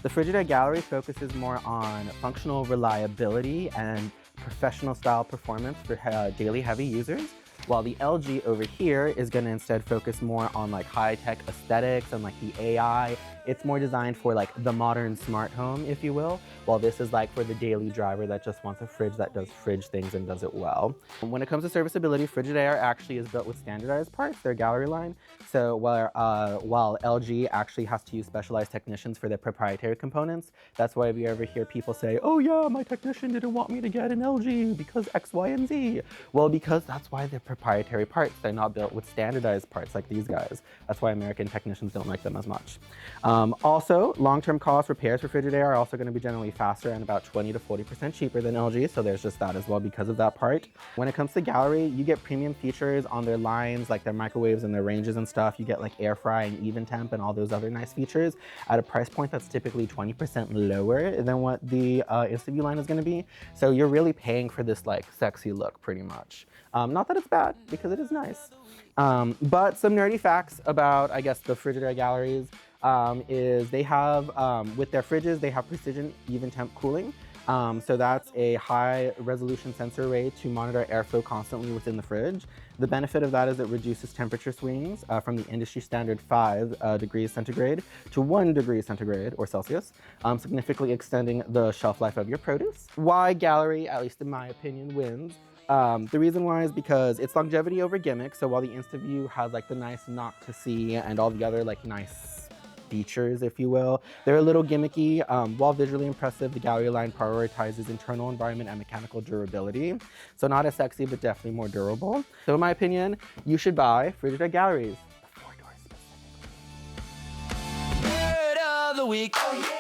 The Frigidaire Gallery focuses more on functional reliability and professional style performance for daily heavy users, while the LG over here is going to instead focus more on like high-tech aesthetics and like the AI. It's more designed for like the modern smart home, if you will, while this is like for the daily driver that just wants a fridge that does fridge things and does it well. When it comes to serviceability, Frigidaire actually is built with standardized parts, their gallery line. So while LG actually has to use specialized technicians for their proprietary components, that's why we ever hear people say, oh yeah, my technician didn't want me to get an LG because X, Y, and Z. Well, because that's why they're proprietary parts. They're not built with standardized parts like these guys. That's why American technicians don't like them as much. Also, long-term cost repairs for Frigidaire are also going to be generally faster and about 20 to 40% cheaper than LG, so there's just that as well because of that part. When it comes to Gallery, you get premium features on their lines, like their microwaves and their ranges and stuff. You get like air fry and EvenTemp and all those other nice features at a price point that's typically 20% lower than what the InstaView line is going to be. So you're really paying for this like sexy look pretty much. Not that it's bad, because it is nice. But some nerdy facts about, I guess, the Frigidaire Galleries is they have, with their fridges, they have precision EvenTemp cooling. So that's a high resolution sensor array to monitor airflow constantly within the fridge. The benefit of that is it reduces temperature swings from the industry standard 5 degrees centigrade to 1 degree centigrade or Celsius, significantly extending the shelf life of your produce. Why Gallery, at least in my opinion, wins? The reason why is because it's longevity over gimmicks. So while the InstaView has like the nice knock to see and all the other like nice features, if you will, they're a little gimmicky. While visually impressive, the Gallery line prioritizes internal environment and mechanical durability. So not as sexy, but definitely more durable. So in my opinion, you should buy Frigidaire Galleries. The 4-door specifically. Word of the week. Oh, yeah.